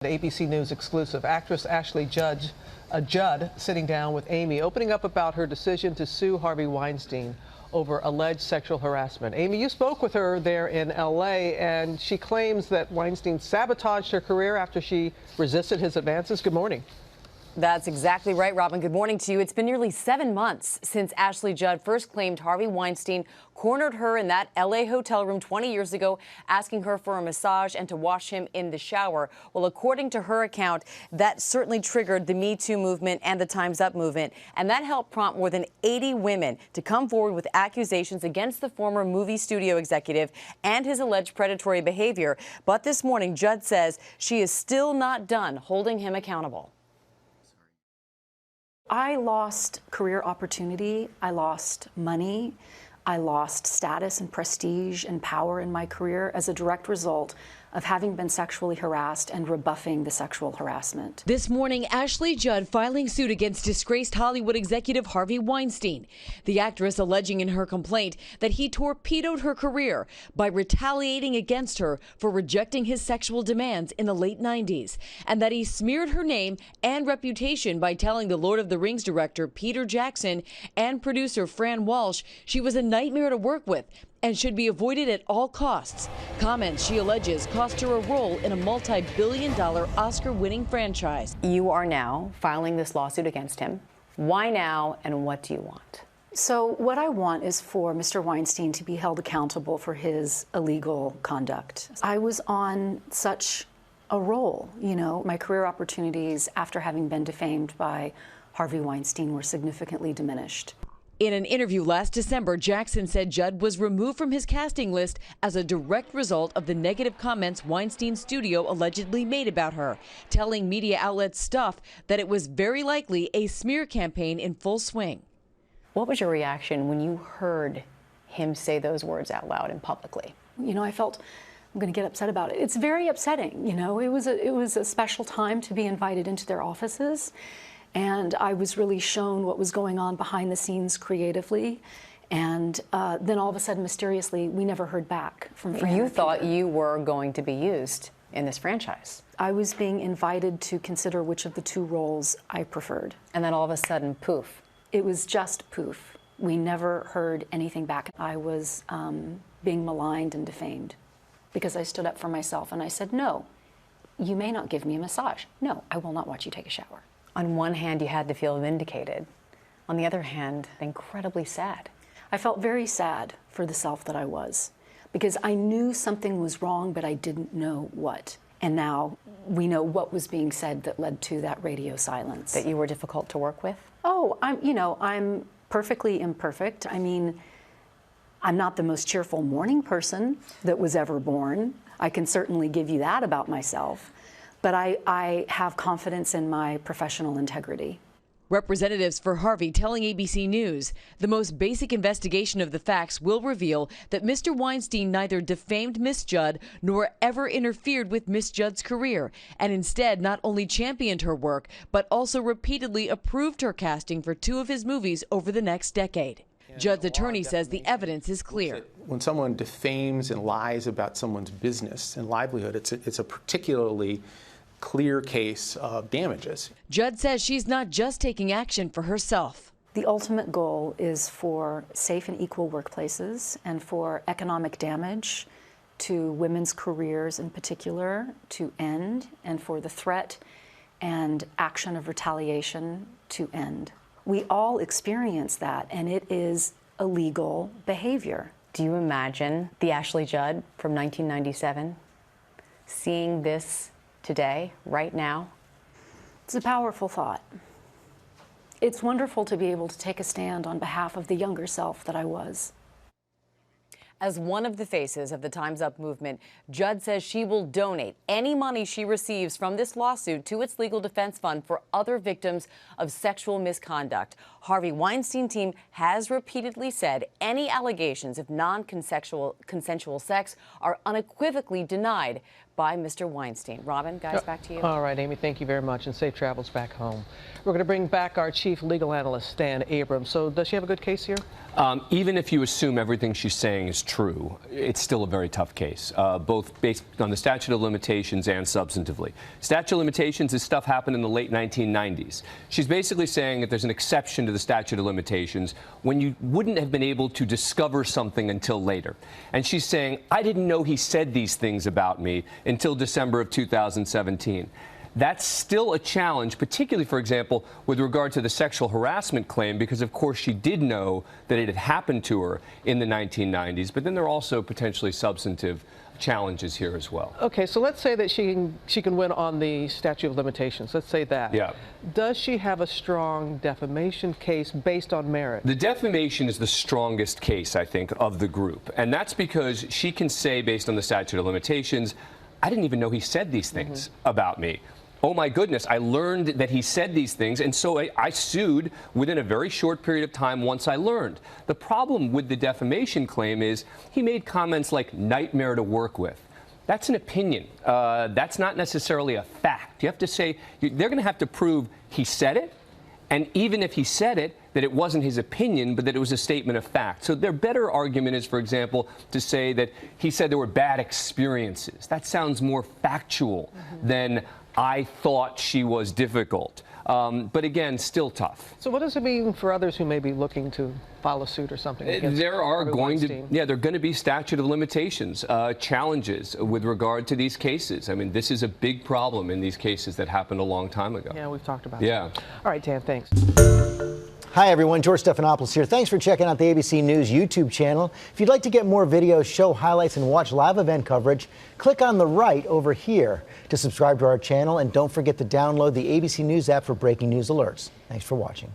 ABC News exclusive. Actress Ashley Judd sitting down with Amy, opening up about her decision to sue Harvey Weinstein over alleged sexual harassment. Amy, you spoke with her there in L.A., and she claims that Weinstein sabotaged her career after she resisted his advances. Good morning. That's exactly right, Robin. Good morning to you. It's been nearly 7 months since Ashley Judd first claimed Harvey Weinstein cornered her in that L.A. hotel room 20 years ago, asking her for a massage and to wash him in the shower. Well, according to her account, that certainly triggered the Me Too movement and the Time's Up movement, and that helped prompt more than 80 women to come forward with accusations against the former movie studio executive and his alleged predatory behavior. But this morning, Judd says she is still not done holding him accountable. I lost career opportunity, I lost money, I lost status and prestige and power in my career as a direct result of having been sexually harassed and rebuffing the sexual harassment. This morning, Ashley Judd filing suit against disgraced Hollywood executive Harvey Weinstein. The actress alleging in her complaint that he torpedoed her career by retaliating against her for rejecting his sexual demands in the late 90s, and that he smeared her name and reputation by telling the Lord of the Rings director Peter Jackson and producer Fran Walsh she was a nightmare to work with and should be avoided at all costs. Comments she alleges cost her a role in a multi-billion-dollar Oscar-winning franchise. You are now filing this lawsuit against him. Why now, and what do you want? So what I want is for Mr. Weinstein to be held accountable for his illegal conduct. I was on such a roll, you know. My career opportunities after having been defamed by Harvey Weinstein were significantly diminished. In an interview last December, Jackson said Judd was removed from his casting list as a direct result of the negative comments Weinstein's studio allegedly made about her, telling media outlets Stuff that it was very likely a smear campaign in full swing. What was your reaction when you heard him say those words out loud and publicly? You know, I felt I'm going to get upset about it. It's very upsetting. You know, it was a special time to be invited into their offices. And I was really shown what was going on behind the scenes creatively. And then all of a sudden, mysteriously, we never heard back from Fran. You thought you were going to be used in this franchise. I was being invited to consider which of the two roles I preferred. And then all of a sudden, poof. It was just poof. We never heard anything back. I was being maligned and defamed because I stood up for myself and I said, no, you may not give me a massage. No, I will not watch you take a shower. On one hand, you had to feel vindicated. On the other hand, incredibly sad. I felt very sad for the self that I was because I knew something was wrong, but I didn't know what. And now we know what was being said that led to that radio silence. That you were difficult to work with? Oh, I'm perfectly imperfect. I mean, I'm not the most cheerful morning person that was ever born. I can certainly give you that about myself. But I have confidence in my professional integrity. Representatives for Harvey telling ABC News the most basic investigation of the facts will reveal that Mr. Weinstein neither defamed Miss Judd nor ever interfered with Miss Judd's career, and instead not only championed her work, but also repeatedly approved her casting for 2 of his movies over the next decade. Judd's attorney says the evidence is clear. When someone defames and lies about someone's business and livelihood, it's a particularly clear case of damages. Judd says she's not just taking action for herself. The ultimate goal is for safe and equal workplaces and for economic damage to women's careers in particular to end, and for the threat and action of retaliation to end. We all experience that, and it is illegal behavior. Do you imagine the Ashley Judd from 1997 seeing this today, right now? It's a powerful thought. It's wonderful to be able to take a stand on behalf of the younger self that I was. As one of the faces of the Time's Up movement, Judd says she will donate any money she receives from this lawsuit to its legal defense fund for other victims of sexual misconduct. Harvey Weinstein team has repeatedly said any allegations of non-consensual sex are unequivocally denied by Mr. Weinstein. Robin, guys, back to you. All right, Amy, thank you very much, and safe travels back home. We're going to bring back our chief legal analyst, Stan Abrams. So does she have a good case here? Even if you assume everything she's saying is true, it's still a very tough case, both based on the statute of limitations and substantively. Statute of limitations is stuff happened in the late 1990s. She's basically saying that there's an exception to the statute of limitations when you wouldn't have been able to discover something until later. And she's saying, I didn't know he said these things about me until December of 2017. That's still a challenge, particularly, for example, with regard to the sexual harassment claim, because, of course, she did know that it had happened to her in the 1990s. But then there are also potentially substantive challenges here as well. Okay, so let's say that she can win on the statute of limitations. Let's say that. Yeah. Does she have a strong defamation case based on merit? The defamation is the strongest case, I think, of the group. And that's because she can say, based on the statute of limitations, I didn't even know he said these things about me. Oh, my goodness, I learned that he said these things, and so I sued within a very short period of time once I learned. The problem with the defamation claim is he made comments like nightmare to work with. That's an opinion. That's not necessarily a fact. You have to say, they're going to have to prove he said it, and even if he said it, that it wasn't his opinion, but that it was a statement of fact. So their better argument is, for example, to say that he said there were bad experiences. That sounds more factual than I thought she was difficult. But again, still tough. So what does it mean for others who may be looking to file a suit or something against there are Harvey going Weinstein? to, yeah, there are going to be statute of limitations challenges with regard to these cases. I mean, this is a big problem in these cases that happened a long time ago. Yeah, we've talked about Yeah. that. All right, Dan, thanks. Hi, everyone. George Stephanopoulos here. Thanks for checking out the ABC News YouTube channel. If you'd like to get more videos, show highlights, and watch live event coverage, click on the right over here to subscribe to our channel. And don't forget to download the ABC News app for breaking news alerts. Thanks for watching.